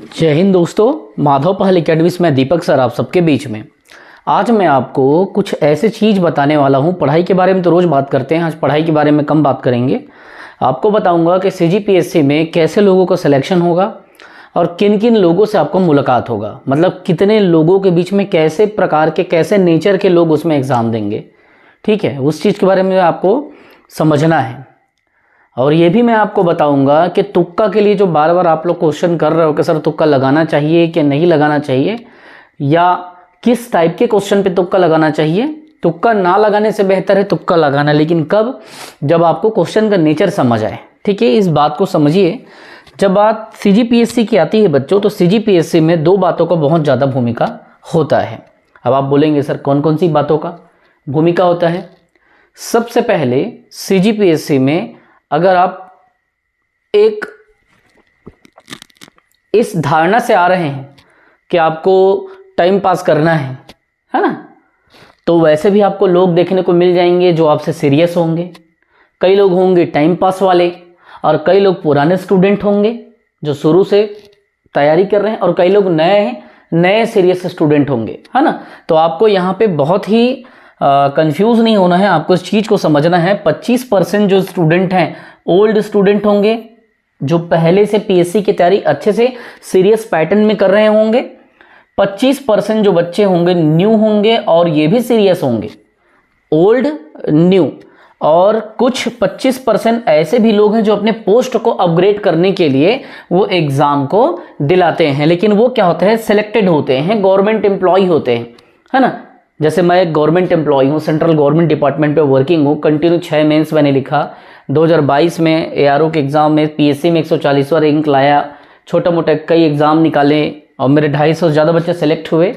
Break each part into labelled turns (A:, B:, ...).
A: जय हिंद दोस्तों, माधव पहल एकेडमी में दीपक सर आप सबके बीच में। आज मैं आपको कुछ ऐसे चीज़ बताने वाला हूं। पढ़ाई के बारे में तो रोज़ बात करते हैं, आज पढ़ाई के बारे में कम बात करेंगे। आपको बताऊंगा कि सीजीपीएससी में कैसे लोगों का सिलेक्शन होगा और किन किन लोगों से आपको मुलाकात होगा, मतलब कितने लोगों के बीच में कैसे प्रकार के कैसे नेचर के लोग उसमें एग्ज़ाम देंगे। ठीक है, उस चीज़ के बारे में आपको समझना है। और ये भी मैं आपको बताऊंगा कि तुक्का के लिए जो बार बार आप लोग क्वेश्चन कर रहे हो कि सर तुक्का लगाना चाहिए कि नहीं लगाना चाहिए, या किस टाइप के क्वेश्चन पे तुक्का लगाना चाहिए। तुक्का ना लगाने से बेहतर है तुक्का लगाना, लेकिन कब? जब आपको क्वेश्चन का नेचर समझ आए। ठीक है, इस बात को समझिए। जब बात सीजीपीएससी की आती है बच्चों, तो सीजीपीएससी में दो बातों का बहुत ज़्यादा भूमिका होता है। अब आप बोलेंगे सर कौन कौन सी बातों का भूमिका होता है। सबसे पहले सीजीपीएससी में अगर आप एक इस धारणा से आ रहे हैं कि आपको टाइम पास करना है ना, तो वैसे भी आपको लोग देखने को मिल जाएंगे जो आपसे सीरियस होंगे। कई लोग होंगे टाइम पास वाले, और कई लोग पुराने स्टूडेंट होंगे जो शुरू से तैयारी कर रहे हैं, और कई लोग नए सीरियस स्टूडेंट होंगे, है ना। तो आपको यहाँ पे बहुत ही कंफ्यूज नहीं होना है, आपको इस चीज़ को समझना है। 25% जो स्टूडेंट हैं ओल्ड स्टूडेंट होंगे, जो पहले से पीएससी की तैयारी अच्छे से सीरियस पैटर्न में कर रहे होंगे। 25% जो बच्चे होंगे न्यू होंगे, और ये भी सीरियस होंगे, ओल्ड न्यू। और कुछ 25% ऐसे भी लोग हैं जो अपने पोस्ट को अपग्रेड करने के लिए वो एग्ज़ाम को दिलाते हैं, लेकिन वो क्या होते हैं, सिलेक्टेड होते हैं, गवर्नमेंट एम्प्लॉय होते हैं, है ना। जैसे मैं एक गवर्नमेंट एम्प्लॉय हूँ, सेंट्रल गवर्नमेंट डिपार्टमेंट पे वर्किंग हूँ, कंटिन्यू 6 मेंस मैंने लिखा। 2022 में एआरओ के एग्ज़ाम में पीएससी में 140वां रैंक लाया, छोटा मोटा कई एग्ज़ाम निकाले, और मेरे 250 से ज़्यादा बच्चे सेलेक्ट हुए।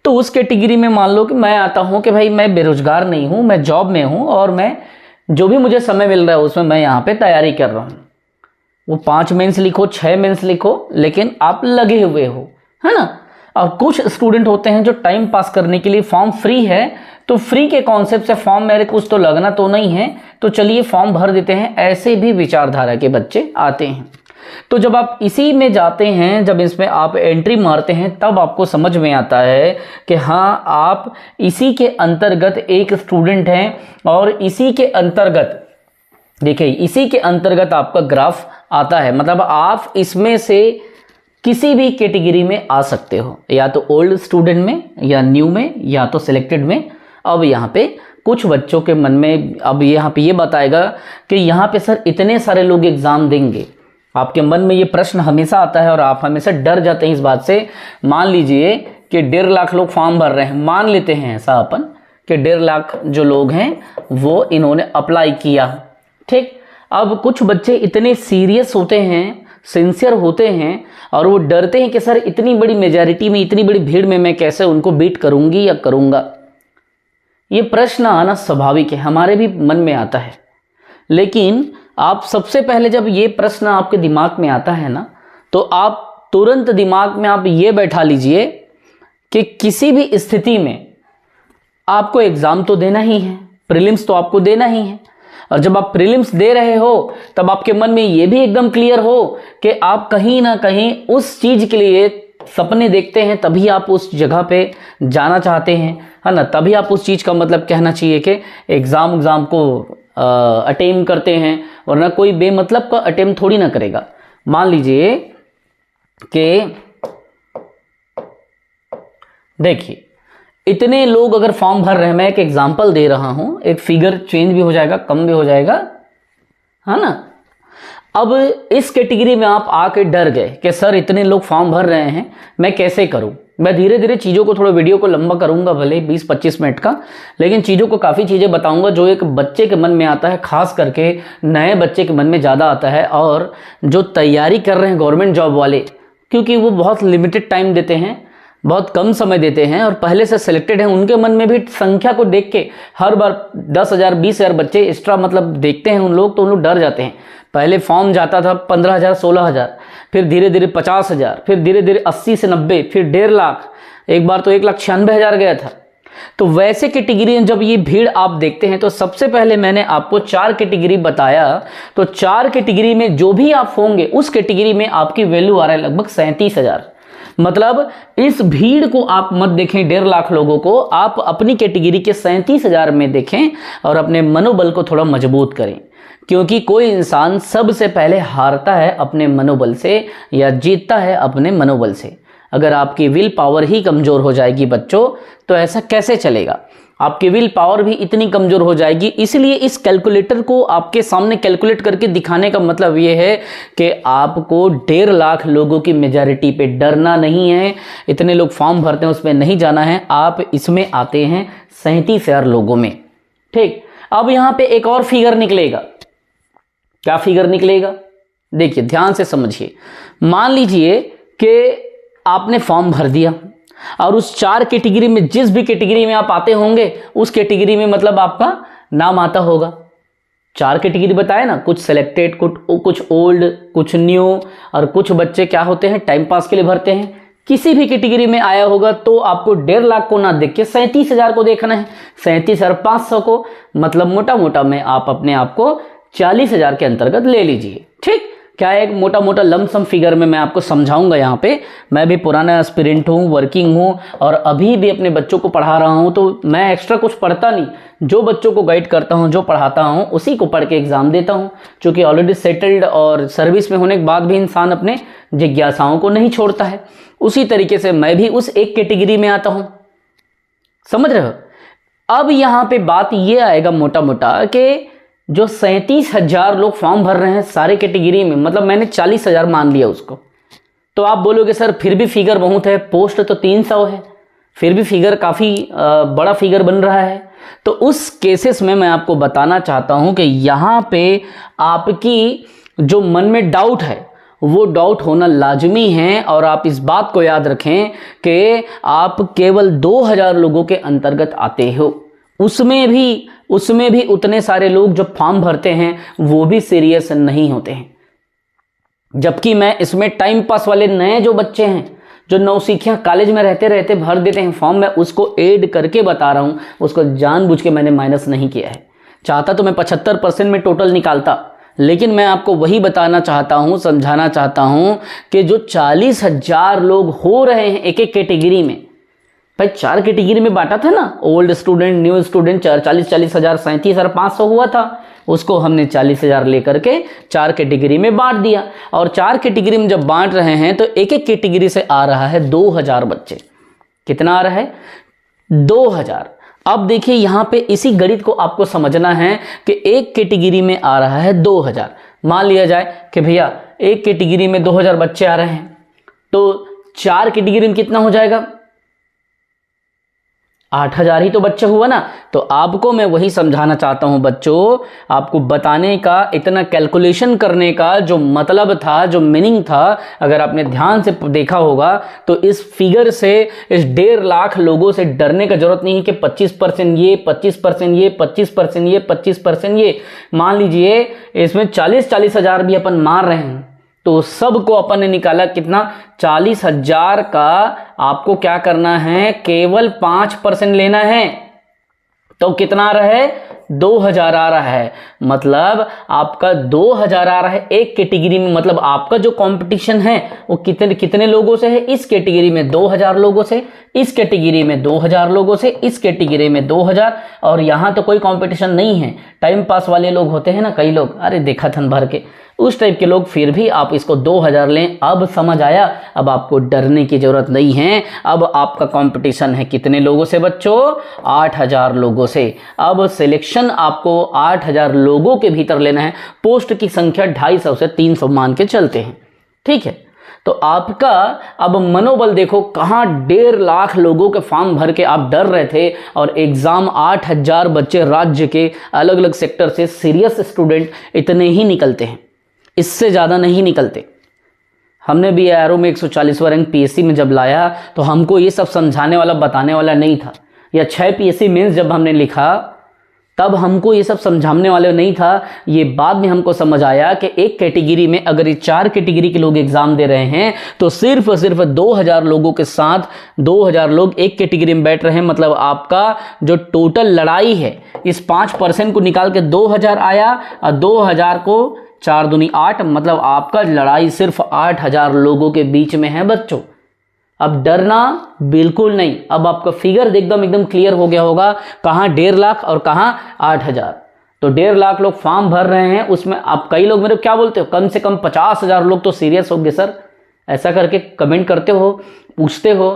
A: तो उस कैटेगरी में मान लो कि मैं आता हूँ कि भाई मैं बेरोजगार नहीं हूँ, मैं जॉब में हूँ, और मैं जो भी मुझे समय मिल रहा है उसमें मैं यहाँ पे तैयारी कर रहा हूँ। वो 5 मेंस लिखो, 6 मेंस लिखो, लेकिन आप लगे हुए हो, है ना। और कुछ स्टूडेंट होते हैं जो टाइम पास करने के लिए फॉर्म फ्री है, तो फ्री के कॉन्सेप्ट से फॉर्म मेरे कुछ तो लगना तो नहीं है, तो चलिए फॉर्म भर देते हैं। ऐसे भी विचारधारा के बच्चे आते हैं। तो जब आप इसी में जाते हैं, जब इसमें आप एंट्री मारते हैं, तब आपको समझ में आता है कि हाँ आप इसी के अंतर्गत एक स्टूडेंट हैं, और इसी के अंतर्गत देखिए, इसी के अंतर्गत आपका ग्राफ आता है। मतलब आप इसमें से किसी भी कैटेगरी में आ सकते हो, या तो ओल्ड स्टूडेंट में, या न्यू में, या तो सिलेक्टेड में। अब यहाँ पे कुछ बच्चों के मन में अब यहाँ पे ये बताएगा कि यहाँ पे सर इतने सारे लोग एग्जाम देंगे। आपके मन में ये प्रश्न हमेशा आता है और आप हमेशा डर जाते हैं इस बात से। मान लीजिए कि 1.5 लाख लोग फॉर्म भर रहे हैं, मान लेते हैं ऐसा अपन कि 1.5 लाख जो लोग हैं वो इन्होंने अप्लाई किया। ठीक, अब कुछ बच्चे इतने सीरियस होते हैं, सिंसियर होते हैं, और वो डरते हैं कि सर इतनी बड़ी मेजॉरिटी में, इतनी बड़ी भीड़ में मैं कैसे उनको बीट करूंगी या करूंगा। ये प्रश्न आना स्वाभाविक है, हमारे भी मन में आता है। लेकिन आप सबसे पहले जब ये प्रश्न आपके दिमाग में आता है ना, तो आप तुरंत दिमाग में आप ये बैठा लीजिए कि किसी भी स्थिति में आपको एग्जाम तो देना ही है, प्रीलिम्स तो आपको देना ही है। और जब आप प्रीलिम्स दे रहे हो, तब आपके मन में ये भी एकदम क्लियर हो कि आप कहीं ना कहीं उस चीज के लिए सपने देखते हैं, तभी आप उस जगह पे जाना चाहते हैं, है ना। तभी आप उस चीज का मतलब कहना चाहिए कि एग्जाम को अटेम्प्ट करते हैं, वरना कोई बेमतलब का अटेम्प्ट थोड़ी ना करेगा। मान लीजिए कि देखिए इतने लोग अगर फॉर्म भर रहे हैं, मैं एक एग्जांपल दे रहा हूं, एक फिगर चेंज भी हो जाएगा, कम भी हो जाएगा, है ना। अब इस कैटेगरी में आप आके डर गए कि सर इतने लोग फॉर्म भर रहे हैं, मैं कैसे करूं। मैं धीरे धीरे चीज़ों को, थोड़ा वीडियो को लंबा करूंगा, भले 20-25 मिनट का, लेकिन चीज़ों को काफ़ी चीज़ें बताऊंगा जो एक बच्चे के मन में आता है, खास करके नए बच्चे के मन में ज़्यादा आता है। और जो तैयारी कर रहे हैं गवर्नमेंट जॉब वाले, क्योंकि वो बहुत लिमिटेड टाइम देते हैं, बहुत कम समय देते हैं, और पहले से सिलेक्टेड हैं, उनके मन में भी संख्या को देख के हर बार 10,000 20,000 बच्चे एक्स्ट्रा मतलब देखते हैं उन लोग, तो उन लोग डर जाते हैं। पहले फॉर्म जाता था 15,000 16,000, फिर धीरे धीरे 50,000, फिर धीरे धीरे 80 से 90, फिर 1.5 लाख, एक बार तो 1,96,000 गया था। तो वैसे कैटेगरी में जब ये भीड़ आप देखते हैं तो सबसे पहले मैंने आपको 4 कैटेगरी बताया। तो 4 कैटेगरी में जो भी आप होंगे उस कैटेगरी में आपकी वैल्यू आ रहा है लगभग 37,000। मतलब इस भीड़ को आप मत देखें 1.5 लाख लोगों को, आप अपनी कैटेगरी के 37,000 में देखें और अपने मनोबल को थोड़ा मजबूत करें। क्योंकि कोई इंसान सबसे पहले हारता है अपने मनोबल से या जीतता है अपने मनोबल से। अगर आपकी विल पावर ही कमज़ोर हो जाएगी बच्चों तो ऐसा कैसे चलेगा। आपकी विल पावर भी इतनी कमज़ोर हो जाएगी। इसलिए इस कैलकुलेटर को आपके सामने कैलकुलेट करके दिखाने का मतलब ये है कि आपको 1.5 लाख लोगों की मेजॉरिटी पे डरना नहीं है। इतने लोग फॉर्म भरते हैं उसमें नहीं जाना है, आप इसमें आते हैं 37,000 लोगों में। ठीक, अब यहाँ पे एक और फिगर निकलेगा। क्या फिगर निकलेगा? देखिए ध्यान से समझिए। मान लीजिए कि आपने फॉर्म भर दिया और उस 4 कैटेगरी में जिस भी कैटेगरी में आप आते होंगे उस कैटेगरी में मतलब आपका नाम आता होगा। 4 कैटेगरी बताए ना, कुछ सिलेक्टेड, कुछ ओल्ड, कुछ न्यू, और कुछ बच्चे क्या होते हैं टाइम पास के लिए भरते हैं। किसी भी कैटेगरी में आया होगा तो आपको 1.5 लाख को ना देख के 37,000 को देखना है, 37,500 को। मतलब मोटा मोटा में आप अपने आप को 40,000 के अंतर्गत ले लीजिए। ठीक, क्या एक मोटा मोटा लमसम फिगर में मैं आपको समझाऊंगा। यहाँ पे मैं भी पुराना एस्पिरेंट हूँ, वर्किंग हूँ और अभी भी अपने बच्चों को पढ़ा रहा हूँ। तो मैं एक्स्ट्रा कुछ पढ़ता नहीं, जो बच्चों को गाइड करता हूँ, जो पढ़ाता हूँ उसी को पढ़ के एग्जाम देता हूँ। क्योंकि ऑलरेडी सेटल्ड और सर्विस में होने के बाद भी इंसान अपने जिज्ञासाओं को नहीं छोड़ता है। उसी तरीके से मैं भी उस एक कैटेगरी में आता हूँ, समझ रहे हो। अब यहाँ पे बात ये आएगा मोटा मोटा कि जो 37,000 लोग फॉर्म भर रहे हैं सारे कैटेगरी में, मतलब मैंने 40,000 मान लिया उसको। तो आप बोलोगे सर फिर भी फिगर बहुत है, पोस्ट तो 300 है, फिर भी फिगर काफ़ी बड़ा फिगर बन रहा है। तो उस केसेस में मैं आपको बताना चाहता हूं कि यहाँ पे आपकी जो मन में डाउट है वो डाउट होना लाजमी है। और आप इस बात को याद रखें कि आप केवल 2,000 लोगों के अंतर्गत आते हो। उसमें भी उतने सारे लोग जो फॉर्म भरते हैं वो भी सीरियस नहीं होते हैं। जबकि मैं इसमें टाइम पास वाले नए जो बच्चे हैं, जो नौसिखिया कॉलेज में रहते रहते भर देते हैं फॉर्म, मैं उसको ऐड करके बता रहा हूँ, उसको जानबूझ के मैंने माइनस नहीं किया है। चाहता तो मैं 75% में टोटल निकालता, लेकिन मैं आपको वही बताना चाहता हूँ, समझाना चाहता हूँ कि जो 40,000 लोग हो रहे हैं एक एक कैटेगरी में, भाई 4 कैटेगरी में बांटा था ना, ओल्ड स्टूडेंट, न्यू स्टूडेंट, 40,000 37,500 हुआ था। उसको हमने 40,000 लेकर के 4 कैटेगरी में बांट दिया। और 4 कैटेगरी में जब बांट रहे हैं तो एक एक कैटेगरी से आ रहा है 2,000 बच्चे। कितना आ रहा है? 2,000। अब देखिए यहाँ पे इसी गणित को आपको समझना है कि एक कैटेगरी में आ रहा है 2,000। मान लिया जाए कि भैया एक कैटेगरी में 2,000 बच्चे आ रहे हैं, तो 4 कैटेगरी में कितना हो जाएगा? 8,000 ही तो बच्चे हुआ ना। तो आपको मैं वही समझाना चाहता हूं बच्चों, आपको बताने का, इतना कैलकुलेशन करने का जो मतलब था, जो मीनिंग था, अगर आपने ध्यान से देखा होगा तो इस फिगर से, इस 1.5 लाख लोगों से डरने का जरूरत नहीं है कि 25% ये, 25% ये, 25% ये, 25% ये। मान लीजिए इसमें 40,000 भी अपन मार रहे हैं तो सबको अपन ने निकाला कितना? 40,000 का आपको क्या करना है? केवल 5% लेना है। तो कितना आ रहा है? 2,000 आ रहा है। मतलब आपका 2,000 आ रहा है एक कैटेगरी में। मतलब आपका जो कंपटीशन है वो कितने लोगों से है? इस कैटेगरी में 2,000 लोगों से, इस कैटेगरी में 2,000 लोगों से, इस कैटेगरी में 2,000। और यहाँ तो कोई कंपटीशन नहीं है। टाइम पास वाले लोग होते हैं ना, कई लोग, अरे देखा थन भर के, उस टाइप के लोग, फिर भी आप इसको 2,000 लें। अब समझ आया? अब आपको डरने की जरूरत नहीं है। अब आपका कंपटीशन है कितने लोगों से बच्चों? 8,000 लोगों से। अब सिलेक्शन आपको 8,000 लोगों के भीतर लेना है। पोस्ट की संख्या 250 से 300 मान के चलते हैं, ठीक है। तो आपका अब मनोबल देखो, कहाँ 1.5 लाख लोगों के फॉर्म भर के आप डर रहे थे और एग्जाम 8,000 बच्चे राज्य के अलग अलग सेक्टर से, सीरियस स्टूडेंट इतने ही निकलते हैं, इससे ज़्यादा नहीं निकलते। हमने भी एआरओ में 140वां रैंक पीएससी में जब लाया तो हमको ये सब समझाने वाला, बताने वाला नहीं था। या 6 पीएससी मेंस जब हमने लिखा तब हमको ये सब समझाने वाले नहीं था। ये बाद में हमको समझ आया कि एक कैटेगरी में अगर ये 4 कैटेगरी के लोग एग्जाम दे रहे हैं तो सिर्फ और सिर्फ 2000 लोगों के साथ 2000 लोग एक कैटेगरी में बैठ रहे हैं। मतलब आपका जो टोटल लड़ाई है इस 5% को निकाल के 2000 आया और 2000 को 4 दूनी 8, मतलब आपका लड़ाई सिर्फ 8000 लोगों के बीच में है बच्चों। अब डरना बिल्कुल नहीं। अब आपका फिगर एकदम क्लियर हो गया होगा, कहाँ 1.5 लाख और कहाँ 8000। तो 1.5 लाख लोग फॉर्म भर रहे हैं, उसमें आप कई लोग मेरे क्या बोलते हो, कम से कम 50,000 लोग तो सीरियस होंगे सर, ऐसा करके कमेंट करते हो, पूछते हो।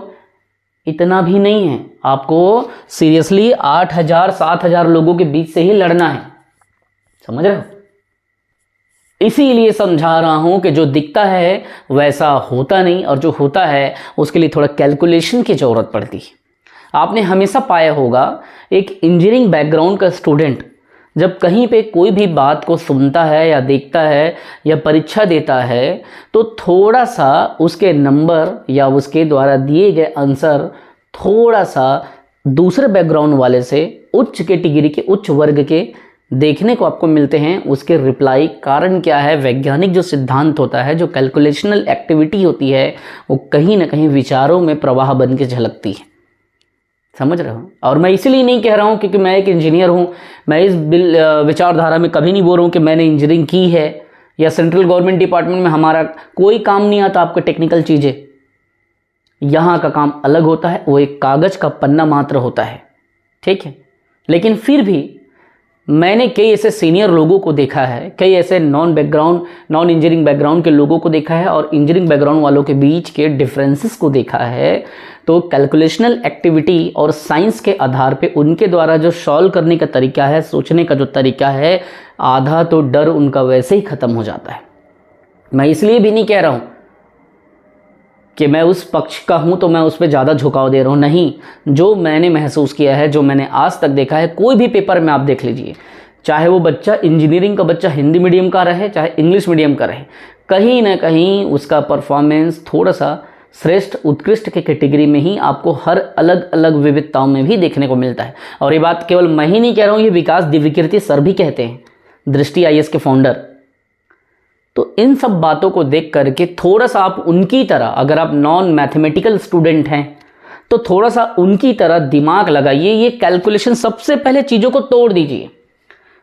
A: इतना भी नहीं है, आपको सीरियसली 8000 7000 लोगों के बीच से ही लड़ना है, समझ रहे हो। इसीलिए समझा रहा हूं कि जो दिखता है वैसा होता नहीं, और जो होता है उसके लिए थोड़ा कैलकुलेशन की जरूरत पड़ती है। आपने हमेशा पाया होगा एक इंजीनियरिंग बैकग्राउंड का स्टूडेंट जब कहीं पे कोई भी बात को सुनता है या देखता है या परीक्षा देता है तो थोड़ा सा उसके नंबर या उसके द्वारा दिए गए आंसर थोड़ा सा दूसरे बैकग्राउंड वाले से, उच्च कैटेगरी के, उच्च वर्ग के देखने को आपको मिलते हैं। उसके रिप्लाई कारण क्या है, वैज्ञानिक जो सिद्धांत होता है, जो कैलकुलेशनल एक्टिविटी होती है, वो कहीं ना कहीं विचारों में प्रवाह बन के झलकती है, समझ रहे हो। और मैं इसीलिए नहीं कह रहा हूँ क्योंकि मैं एक इंजीनियर हूँ, मैं इस विचारधारा में कभी नहीं बोल रहा हूँ कि मैंने इंजीनियरिंग की है या सेंट्रल गवर्नमेंट डिपार्टमेंट में हमारा कोई काम नहीं आता आपको टेक्निकल चीज़ें। यहाँ का काम अलग होता है, वो एक कागज़ का पन्ना मात्र होता है, ठीक है। लेकिन फिर भी मैंने कई ऐसे सीनियर लोगों को देखा है, कई ऐसे नॉन इंजीनियरिंग बैकग्राउंड के लोगों को देखा है और इंजीनियरिंग बैकग्राउंड वालों के बीच के डिफरेंसेस को देखा है। तो कैलकुलेशनल एक्टिविटी और साइंस के आधार पे उनके द्वारा जो सॉल्व करने का तरीका है, सोचने का जो तरीका है, आधा तो डर उनका वैसे ही ख़त्म हो जाता है। मैं इसलिए भी नहीं कह रहा हूँ कि मैं उस पक्ष का हूं तो मैं उस पर ज़्यादा झुकाव दे रहा हूं, नहीं। जो मैंने महसूस किया है, जो मैंने आज तक देखा है, कोई भी पेपर में आप देख लीजिए, चाहे वो बच्चा इंजीनियरिंग का बच्चा हिंदी मीडियम का रहे चाहे इंग्लिश मीडियम का रहे, कहीं ना कहीं उसका परफॉर्मेंस थोड़ा सा श्रेष्ठ उत्कृष्ट के कैटेगरी में ही आपको हर अलग अलग विविधताओं में भी देखने को मिलता है। और ये बात केवल मैं ही नहीं कह रहा हूँ, ये विकास दिव्यकीर्ति सर भी कहते हैं, दृष्टि IAS के फाउंडर। तो इन सब बातों को देख करके थोड़ा सा आप उनकी तरह, अगर आप नॉन मैथमेटिकल स्टूडेंट हैं तो थोड़ा सा उनकी तरह दिमाग लगाइए। ये कैलकुलेशन सबसे पहले चीज़ों को तोड़ दीजिए।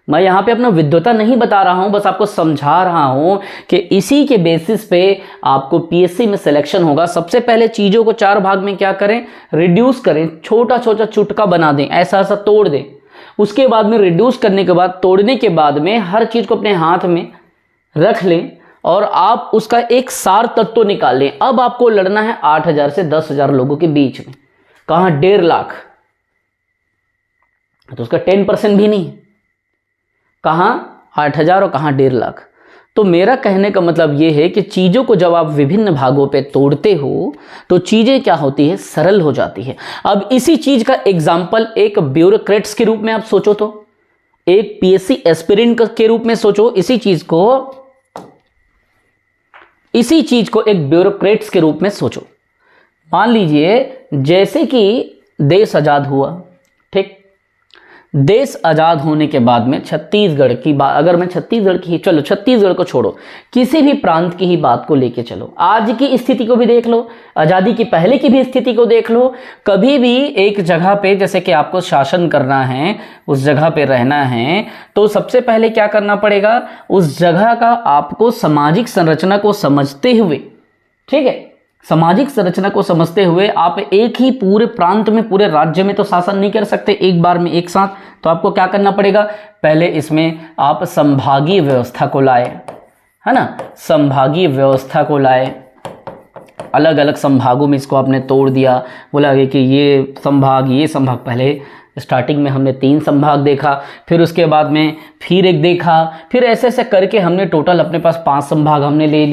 A: मैं यहाँ पे अपना विद्वता नहीं बता रहा हूँ, बस आपको समझा रहा हूँ कि इसी के बेसिस पे आपको PSC में सिलेक्शन होगा। सबसे पहले चीज़ों को 4 भाग में क्या करें, रिड्यूस करें, छोटा छोटा चुटका बना दें, ऐसा ऐसा तोड़ दें। उसके बाद में रिड्यूस करने के बाद, तोड़ने के बाद में हर चीज़ को अपने हाथ में रख लें और आप उसका एक सार तत्व निकाल लें। अब आपको लड़ना है 8000 से 10,000 लोगों के बीच में, कहाँ 1.5 लाख, तो उसका 10% भी नहीं, कहाँ 8000 और कहाँ 1.5 लाख। तो मेरा कहने का मतलब ये है कि चीज़ों को जब आप विभिन्न भागों पे तोड़ते हो तो चीज़ें क्या होती है, सरल हो जाती है। अब इसी चीज़ का एग्जाम्पल एक ब्यूरोक्रेट्स के रूप में आप सोचो, तो एक PSC एस्पिरेंट के रूप में सोचो, इसी चीज को एक ब्यूरोक्रेट्स के रूप में सोचो। मान लीजिए जैसे कि देश आजाद हुआ, ठीक, देश आजाद होने के बाद में छत्तीसगढ़ की बात, अगर मैं छत्तीसगढ़ की, चलो छत्तीसगढ़ को छोड़ो, किसी भी प्रांत की ही बात को लेके चलो, आज की स्थिति को भी देख लो, आजादी की पहले की भी स्थिति को देख लो। कभी भी एक जगह पे जैसे कि आपको शासन करना है, उस जगह पे रहना है, तो सबसे पहले क्या करना पड़ेगा, उस जगह का आपको सामाजिक संरचना को समझते हुए, ठीक है, सामाजिक संरचना को समझते हुए आप एक ही पूरे प्रांत में, पूरे राज्य में तो शासन नहीं कर सकते एक बार में एक साथ। तो आपको क्या करना पड़ेगा, पहले इसमें आप संभागीय व्यवस्था को लाए, है ना, संभागीय व्यवस्था को लाए, अलग अलग संभागों में इसको आपने तोड़ दिया, बोला कि ये संभाग, पहले स्टार्टिंग में हमने 3 संभाग देखा, फिर उसके बाद में फिर एक देखा, फिर ऐसे ऐसे करके हमने टोटल अपने पास 5 संभाग हमने ले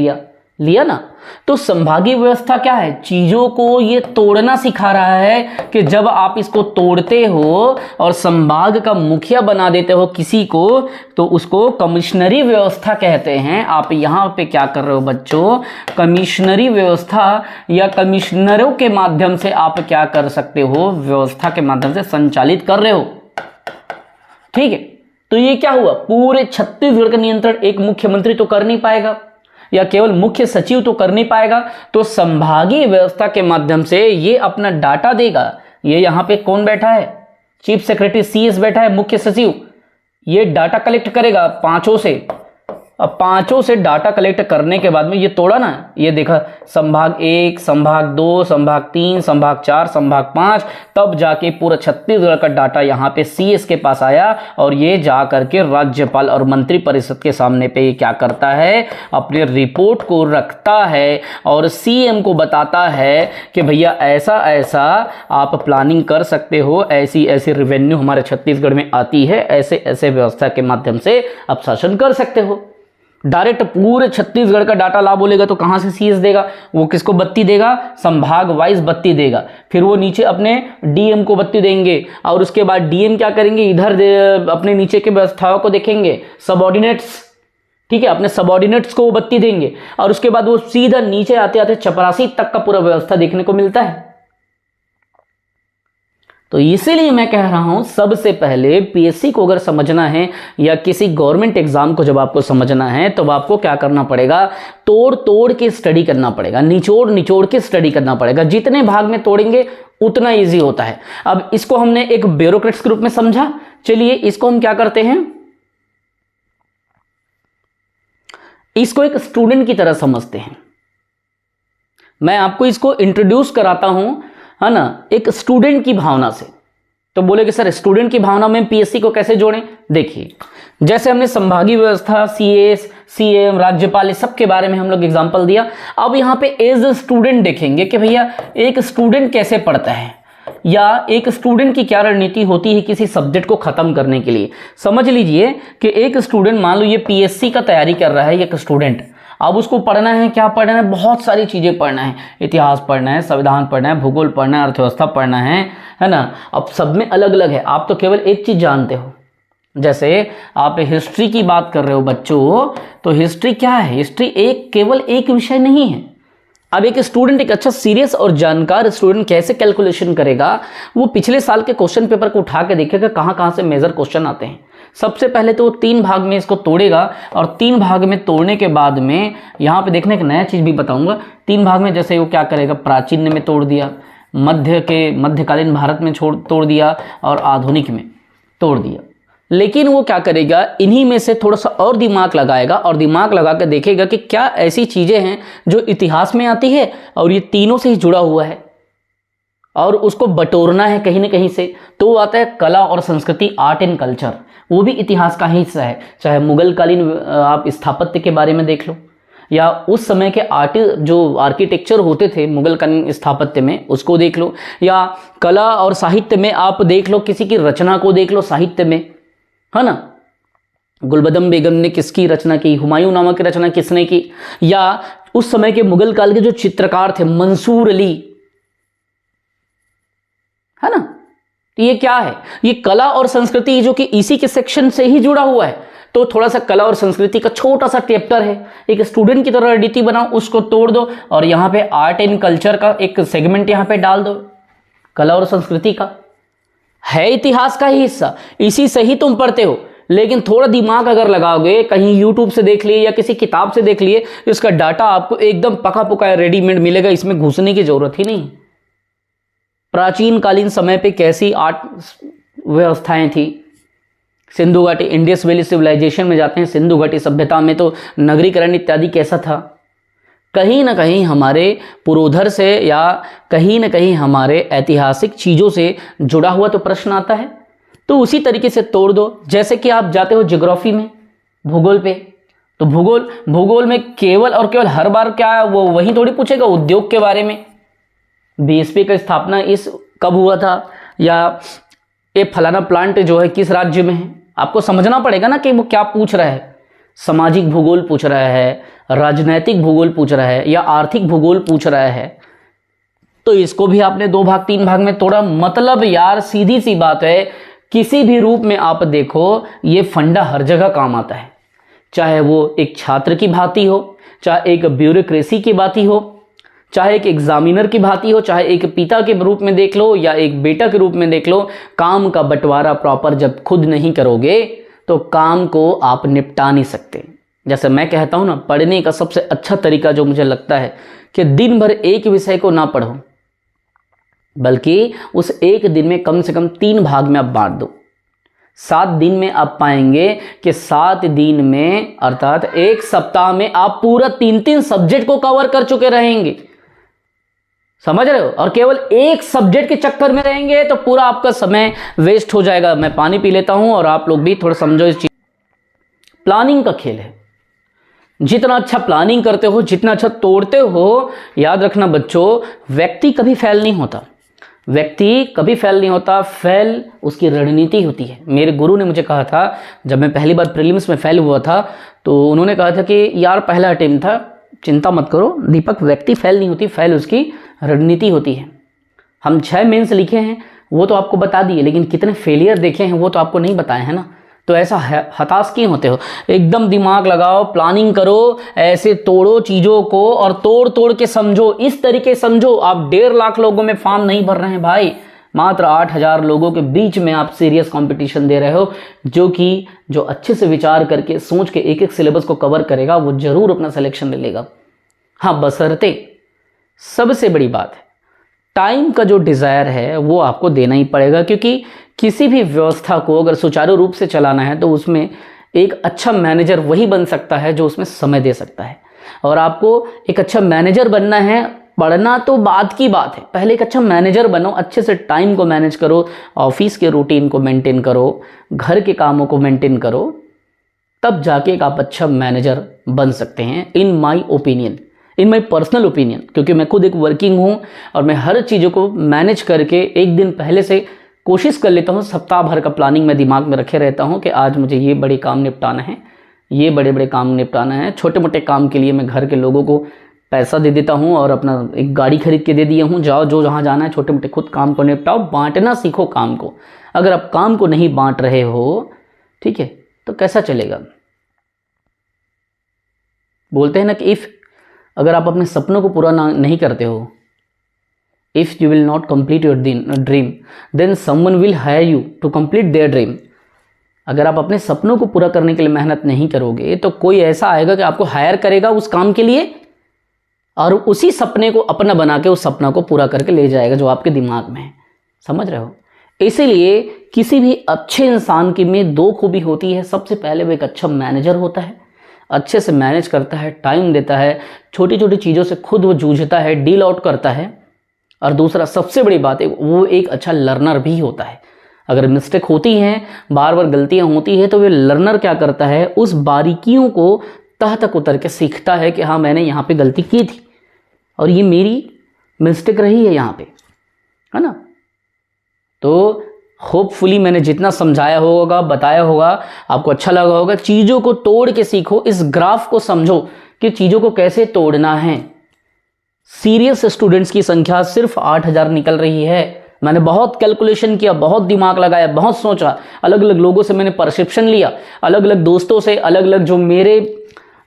A: लिया ना। तो संभागीय व्यवस्था क्या है, चीजों को ये तोड़ना सिखा रहा है कि जब आप इसको तोड़ते हो और संभाग का मुखिया बना देते हो किसी को, तो उसको कमिश्नरी व्यवस्था कहते हैं। आप यहाँ पे क्या कर रहे हो बच्चों, कमिश्नरी व्यवस्था या कमिश्नरों के माध्यम से आप क्या कर सकते हो, व्यवस्था के माध्यम से संचालित कर रहे हो, ठीक है, तो ये क्या हुआ, पूरे छत्तीसगढ़ का नियंत्रण एक मुख्यमंत्री तो कर नहीं पाएगा या केवल मुख्य सचिव तो कर नहीं पाएगा, तो संभागीय व्यवस्था के माध्यम से ये अपना डाटा देगा। ये यहां पे कौन बैठा है, चीफ सेक्रेटरी सीएस बैठा है, मुख्य सचिव, ये डाटा कलेक्ट करेगा पांचों से। अब पांचों से डाटा कलेक्ट करने के बाद में ये तोड़ा ना, ये देखा संभाग 1, संभाग 2, संभाग 3, संभाग 4, संभाग 5, तब जाके पूरा छत्तीसगढ़ का डाटा यहाँ पे सीएस के पास आया और ये जा करके राज्यपाल और मंत्री परिषद के सामने पे ये क्या करता है, अपने रिपोर्ट को रखता है और सीएम को बताता है कि भैया ऐसा ऐसा आप प्लानिंग कर सकते हो, ऐसी ऐसी रेवेन्यू हमारे छत्तीसगढ़ में आती है, ऐसे ऐसे व्यवस्था के माध्यम से आप शासन कर सकते हो। डायरेक्ट पूरे छत्तीसगढ़ का डाटा ला बोलेगा तो कहां से सीएस देगा, वो किसको बत्ती देगा, संभाग वाइज बत्ती देगा, फिर वो नीचे अपने डीएम को बत्ती देंगे और उसके बाद डीएम क्या करेंगे, इधर अपने नीचे के व्यवस्थाओं को देखेंगे, सबऑर्डिनेट्स, ठीक है, अपने सबऑर्डिनेट्स को वो बत्ती देंगे और उसके बाद वो सीधा नीचे आते आते चपरासी तक का पूरा व्यवस्था देखने को मिलता है। तो इसीलिए मैं कह रहा हूं सबसे पहले पीएससी को अगर समझना है या किसी गवर्नमेंट एग्जाम को जब आपको समझना है तो आपको क्या करना पड़ेगा, तोड़ तोड़ के स्टडी करना पड़ेगा, निचोड़ निचोड़ के स्टडी करना पड़ेगा। जितने भाग में तोड़ेंगे उतना इजी होता है। अब इसको हमने एक ब्यूरोक्रेट्स के रूप में समझा, चलिए इसको हम क्या करते हैं, इसको एक स्टूडेंट की तरह समझते हैं। मैं आपको इसको इंट्रोड्यूस कराता हूं, है ना, एक स्टूडेंट की भावना से। तो बोले कि सर स्टूडेंट की भावना में पीएससी को कैसे जोड़ें। देखिए, जैसे हमने संभागीय व्यवस्था, सीएस, सीएम, राज्यपाल, इस सब के बारे में हम लोग एग्जांपल दिया। अब यहाँ पे एज ए स्टूडेंट देखेंगे कि भैया एक स्टूडेंट कैसे पढ़ता है या एक स्टूडेंट की क्या रणनीति होती है किसी सब्जेक्ट को खत्म करने के लिए। समझ लीजिए कि एक स्टूडेंट, मान लो ये पीएससी का तैयारी कर रहा है एक स्टूडेंट, अब उसको पढ़ना है, क्या पढ़ना है, बहुत सारी चीजें पढ़ना है, इतिहास पढ़ना है, संविधान पढ़ना है, भूगोल पढ़ना है, अर्थव्यवस्था पढ़ना है ना। अब सब में अलग अलग है, आप तो केवल एक चीज जानते हो। जैसे आप हिस्ट्री की बात कर रहे हो बच्चों, तो हिस्ट्री क्या है, हिस्ट्री केवल एक विषय नहीं है। अब एक स्टूडेंट, एक अच्छा सीरियस और जानकार स्टूडेंट कैसे कैलकुलेशन करेगा, वो पिछले साल के क्वेश्चन पेपर को उठा के देखेगा कहां कहां से मेजर क्वेश्चन आते हैं। सबसे पहले तो 3 भाग में इसको तोड़ेगा और 3 भाग में तोड़ने के बाद में यहाँ पे देखने एक नया चीज भी बताऊंगा। 3 भाग में जैसे वो क्या करेगा, प्राचीन में तोड़ दिया, मध्यकालीन भारत में तोड़ दिया और आधुनिक में तोड़ दिया। लेकिन वो क्या करेगा, इन्हीं में से थोड़ा सा और दिमाग लगाएगा और दिमाग लगा के देखेगा कि क्या ऐसी चीजें हैं जो इतिहास में आती है और ये तीनों से ही जुड़ा हुआ है और उसको बटोरना है कहीं ना कहीं से। तो आता है कला और संस्कृति, आर्ट एंड कल्चर, वो भी इतिहास का ही हिस्सा है। चाहे मुगल कालीन आप स्थापत्य के बारे में देख लो या उस समय के जो आर्किटेक्चर होते थे मुगल कालीन स्थापत्य में, उसको देख लो, या कला और साहित्य में आप देख लो, किसी की रचना को देख लो साहित्य में, है ना। गुलबदम बेगम ने किसकी रचना की, हुमायूं नामा की रचना किसने की, या उस समय के मुगल काल के जो चित्रकार थे मंसूर अली, है ना। तो ये क्या है, ये कला और संस्कृति जो कि इसी के सेक्शन से ही जुड़ा हुआ है। तो थोड़ा सा कला और संस्कृति का छोटा सा चैप्टर है, एक स्टूडेंट की तरह रणनीति बनाओ, उसको तोड़ दो और यहाँ पे आर्ट एंड कल्चर का एक सेगमेंट यहाँ पे डाल दो। कला और संस्कृति का है इतिहास का ही हिस्सा, इसी से ही तुम पढ़ते हो। लेकिन थोड़ा दिमाग अगर लगाओगे, कहीं यूट्यूब से देख लिए या किसी किताब से देख लिए, इसका डाटा आपको एकदम पका पुका रेडीमेड मिलेगा, इसमें घुसने की जरूरत ही नहीं। प्राचीन कालीन समय पे कैसी आर्ट व्यवस्थाएं थी, सिंधु घाटी, इंडस वैली सिविलाइजेशन में जाते हैं, सिंधु घाटी सभ्यता में तो नगरीकरण इत्यादि कैसा था। कहीं ना कहीं हमारे पुरोधर से या कहीं ना कहीं हमारे ऐतिहासिक चीज़ों से जुड़ा हुआ तो प्रश्न आता है। तो उसी तरीके से तोड़ दो। जैसे कि आप जाते हो ज्योग्राफी में, भूगोल पे, तो भूगोल में केवल और केवल हर बार क्या वो वही थोड़ी पूछेगा उद्योग के बारे में, बीएसपी का स्थापना इस कब हुआ था, या ये फलाना प्लांट जो है किस राज्य में है। आपको समझना पड़ेगा ना कि वो क्या पूछ रहा है। सामाजिक भूगोल पूछ रहा है, राजनैतिक भूगोल पूछ रहा है, या आर्थिक भूगोल पूछ रहा है। तो इसको भी आपने 2 भाग 3 भाग में तोड़ा। मतलब यार सीधी सी बात है, किसी भी रूप में आप देखो, ये फंडा हर जगह काम आता है। चाहे वो एक छात्र की भांति हो, चाहे एक ब्यूरोक्रेसी की भांति हो, चाहे एक एग्जामिनर की भांति हो, चाहे एक पिता के रूप में देख लो या एक बेटा के रूप में देख लो, काम का बंटवारा प्रॉपर जब खुद नहीं करोगे तो काम को आप निपटा नहीं सकते। जैसे मैं कहता हूं ना, पढ़ने का सबसे अच्छा तरीका जो मुझे लगता है कि दिन भर एक विषय को ना पढ़ो, बल्कि उस एक दिन में कम से कम 3 भाग में आप बांट दो। 7 दिन में आप पाएंगे कि 7 दिन में अर्थात एक सप्ताह में आप पूरा 3-3 सब्जेक्ट को कवर कर चुके रहेंगे। समझ रहे हो? और केवल एक सब्जेक्ट के चक्कर में रहेंगे तो पूरा आपका समय वेस्ट हो जाएगा। मैं पानी पी लेता हूं और आप लोग भी थोड़ा समझो इस चीज। प्लानिंग का खेल है। जितना अच्छा प्लानिंग करते हो, जितना अच्छा तोड़ते हो, याद रखना बच्चों, व्यक्ति कभी फेल नहीं होता। व्यक्ति कभी फेल नहीं होता, फेल उसकी रणनीति होती है। मेरे गुरु ने मुझे कहा था, जब मैं पहली बार प्रीलिम्स में फेल हुआ था तो उन्होंने कहा था कि यार पहला अटेम्प्ट था, चिंता मत करो दीपक, व्यक्ति फेल नहीं होती, फेल उसकी रणनीति होती है। हम 6 मेंस लिखे हैं वो तो आपको बता दिए, लेकिन कितने फेलियर देखे हैं वो तो आपको नहीं बताए हैं ना। तो ऐसा हताश क्यों होते हो? एकदम दिमाग लगाओ, प्लानिंग करो, ऐसे तोड़ो चीज़ों को और तोड़ तोड़ के समझो। इस तरीके समझो, आप 1.5 लाख लोगों में फॉर्म नहीं भर रहे हैं भाई, मात्र 8,000 लोगों के बीच में आप सीरियस कंपटीशन दे रहे हो। जो अच्छे से विचार करके सोच के एक एक सिलेबस को कवर करेगा वो जरूर अपना सिलेक्शन ले लेगा। हाँ, बशर्ते सबसे बड़ी बात है टाइम का जो डिज़ायर है वो आपको देना ही पड़ेगा, क्योंकि किसी भी व्यवस्था को अगर सुचारू रूप से चलाना है तो उसमें एक अच्छा मैनेजर वही बन सकता है जो उसमें समय दे सकता है। और आपको एक अच्छा मैनेजर बनना है, पढ़ना तो बाद की बात है, पहले एक अच्छा मैनेजर बनो, अच्छे से टाइम को मैनेज करो, ऑफिस के रूटीन को मेंटेन करो, घर के कामों को मेंटेन करो, तब जाके एक आप अच्छा मैनेजर बन सकते हैं। In my opinion, in my personal opinion, क्योंकि मैं खुद एक वर्किंग हूँ और मैं हर चीज़ों को मैनेज करके एक दिन पहले से कोशिश कर लेता हूँ। सप्ताह भर का प्लानिंग मैं दिमाग में रखे रहता हूँ कि आज मुझे ये बड़े काम निपटाना है, ये बड़े बड़े काम निपटाना है। छोटे मोटे काम के लिए मैं घर के लोगों को पैसा दे देता हूँ और अपना एक गाड़ी खरीद के दे दिया हूँ, जाओ जो जहाँ जाना है, छोटे मोटे खुद काम को निपटाओ। बांटना सीखो काम को। अगर आप काम को नहीं बांट रहे हो, ठीक है, तो कैसा चलेगा? बोलते हैं ना कि अगर आप अपने सपनों को पूरा नहीं करते हो, if you will not complete your dream then someone will hire you to complete their dream. अगर आप अपने सपनों को पूरा करने के लिए मेहनत नहीं करोगे तो कोई ऐसा आएगा कि आपको हायर करेगा उस काम के लिए और उसी सपने को अपना बना के उस सपना को पूरा करके ले जाएगा जो आपके दिमाग में है। समझ रहे हो? इसीलिए किसी भी अच्छे इंसान की में 2 खूबी होती है। सबसे पहले वो एक अच्छा मैनेजर होता है, अच्छे से मैनेज करता है, टाइम देता है, छोटी छोटी चीज़ों से खुद वो जूझता है, डील आउट करता है। और दूसरा सबसे बड़ी बात है, वो एक अच्छा लर्नर भी होता है। अगर मिस्टेक होती हैं, बार बार गलतियां होती है, तो वे लर्नर क्या करता है, उस बारीकियों को तह तक उतर के सीखता है कि हाँ मैंने यहाँ पे गलती की थी और ये मेरी मिस्टेक रही है यहाँ पे, है ना। तो होपफुली मैंने जितना समझाया होगा, बताया होगा, आपको अच्छा लगा होगा। चीज़ों को तोड़ के सीखो, इस ग्राफ को समझो कि चीज़ों को कैसे तोड़ना है। सीरियस स्टूडेंट्स की संख्या सिर्फ 8,000 निकल रही है। मैंने बहुत कैलकुलेशन किया, बहुत दिमाग लगाया, बहुत सोचा, अलग अलग लोगों से मैंने परसेप्शन लिया, अलग अलग दोस्तों से, अलग अलग जो मेरे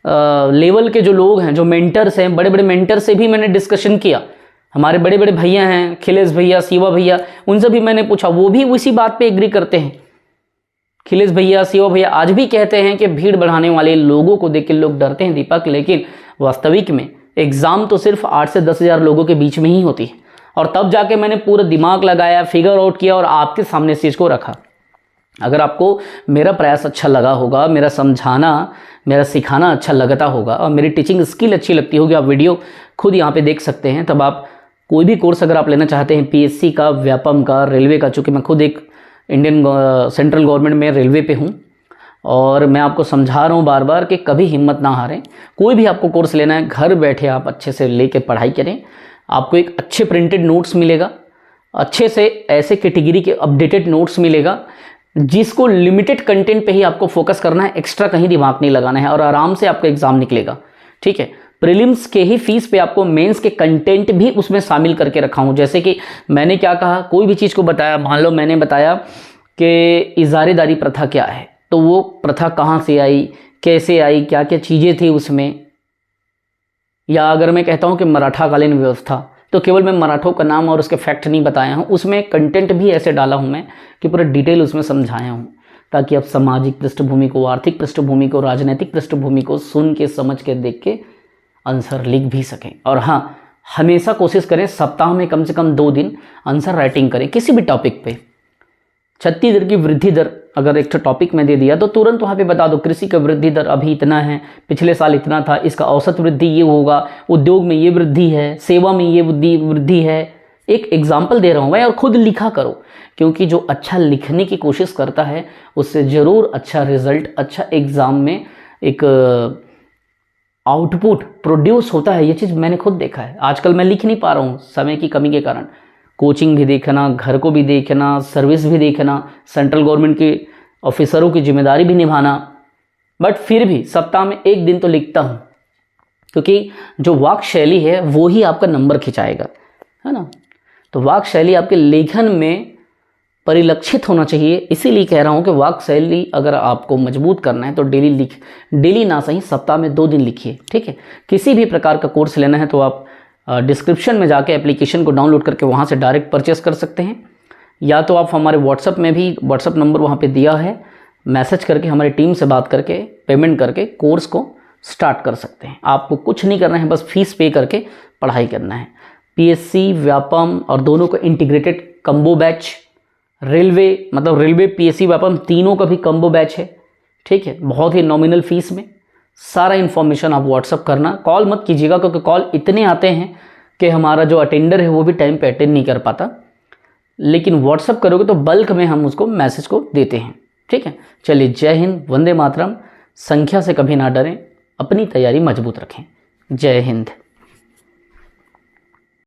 A: लेवल के जो लोग हैं, जो मेंटर्स हैं, बड़े बड़े मेंटर से भी मैंने डिस्कशन किया। हमारे बड़े बड़े भैया हैं, खिलेश भैया, शिवा भैया, उनसे भी मैंने पूछा, वो भी उसी बात पे एग्री करते हैं। खिलेश भैया, शिवा भैया आज भी कहते हैं कि भीड़ बढ़ाने वाले लोगों को देख के लोग डरते हैं दीपक, लेकिन वास्तविक में एग्ज़ाम तो सिर्फ 8 से 10,000 लोगों के बीच में ही होती है। और तब जाके मैंने पूरा दिमाग लगाया, फिगर आउट किया और आपके सामने इस चीज़ को रखा। अगर आपको मेरा प्रयास अच्छा लगा होगा, मेरा समझाना, मेरा सिखाना अच्छा लगता होगा और मेरी टीचिंग स्किल अच्छी लगती होगी, आप वीडियो खुद यहाँ पे देख सकते हैं। तब आप कोई भी कोर्स अगर आप लेना चाहते हैं, पीएससी का, व्यापम का, रेलवे का, चूँकि मैं खुद एक इंडियन सेंट्रल गवर्नमेंट में रेलवे पे हूँ और मैं आपको समझा रहा हूँ बार बार कि कभी हिम्मत ना हारें। कोई भी आपको कोर्स लेना है, घर बैठे आप अच्छे से लेके पढ़ाई करें। आपको एक अच्छे प्रिंटेड नोट्स मिलेगा, अच्छे से ऐसे कैटेगरी के अपडेटेड नोट्स मिलेगा, जिसको लिमिटेड कंटेंट पे ही आपको फोकस करना है, एक्स्ट्रा कहीं दिमाग नहीं लगाना है और आराम से आपका एग्जाम निकलेगा। ठीक है, प्रीलिम्स के ही फीस पे आपको मेंस के कंटेंट भी उसमें शामिल करके रखा हूँ। जैसे कि मैंने क्या कहा, कोई भी चीज़ को बताया, मान लो मैंने बताया कि इजारेदारी प्रथा क्या है, तो वो प्रथा कहाँ से आई, कैसे आई, क्या क्या चीज़ें थी उसमें, या अगर मैं कहता हूँ कि मराठाकालीन व्यवस्था, तो केवल मैं मराठों का नाम और उसके फैक्ट नहीं बताया हूँ, उसमें कंटेंट भी ऐसे डाला हूँ मैं कि पूरा डिटेल उसमें समझाया हूँ, ताकि आप सामाजिक पृष्ठभूमि को, आर्थिक पृष्ठभूमि को, राजनीतिक पृष्ठभूमि को सुन के, समझ के, देख के आंसर लिख भी सकें। और हाँ, हमेशा कोशिश करें सप्ताह में कम से कम 2 दिन आंसर राइटिंग करें किसी भी टॉपिक पे। छत्तीसगढ़ की वृद्धि दर अगर एक टॉपिक में दे दिया तो तुरंत वहाँ पे बता दो कृषि का वृद्धि दर अभी इतना है, पिछले साल इतना था, इसका औसत वृद्धि ये होगा, उद्योग में ये वृद्धि है, सेवा में ये वृद्धि है। एक एग्जाम्पल दे रहा हूँ भाई, और खुद लिखा करो, क्योंकि जो अच्छा लिखने की कोशिश करता है उससे ज़रूर अच्छा रिजल्ट, अच्छा एग्ज़ाम में एक आउटपुट प्रोड्यूस होता है। ये चीज़ मैंने खुद देखा है। आजकल मैं लिख नहीं पा रहा हूँ समय की कमी के कारण, कोचिंग भी देखना, घर को भी देखना, सर्विस भी देखना, सेंट्रल गवर्नमेंट के ऑफिसरों की जिम्मेदारी भी निभाना, बट फिर भी सप्ताह में 1 दिन तो लिखता हूँ, क्योंकि जो वाक शैली है वो ही आपका नंबर खिंचाएगा, है ना। तो वाक शैली आपके लेखन में परिलक्षित होना चाहिए। इसीलिए कह रहा हूँ कि वाक शैली अगर आपको मजबूत करना है तो डेली ना सही सप्ताह में 2 दिन लिखिए, ठीक है। किसी भी प्रकार का कोर्स लेना है तो आप डिस्क्रिप्शन में जाके एप्लीकेशन को डाउनलोड करके वहाँ से डायरेक्ट परचेस कर सकते हैं, या तो आप हमारे व्हाट्सअप में भी, व्हाट्सअप नंबर वहाँ पे दिया है, मैसेज करके हमारी टीम से बात करके पेमेंट करके कोर्स को स्टार्ट कर सकते हैं। आपको कुछ नहीं करना है, बस फीस पे करके पढ़ाई करना है। पीएससी, व्यापम और दोनों को इंटीग्रेटेड कम्बो बैच, रेलवे मतलब रेलवे, पीएससी, व्यापम तीनों का भी कम्बो बैच है, ठीक है, बहुत ही नॉमिनल फीस में। सारा इन्फॉर्मेशन आप व्हाट्सअप करना, कॉल मत कीजिएगा, क्योंकि कॉल इतने आते हैं कि हमारा जो अटेंडर है वो भी टाइम पे अटेंड नहीं कर पाता। लेकिन व्हाट्सअप करोगे तो बल्क में हम उसको मैसेज को देते हैं, ठीक है। चलिए, जय हिंद, वंदे मातरम। संख्या से कभी ना डरें, अपनी तैयारी मजबूत रखें। जय हिंद।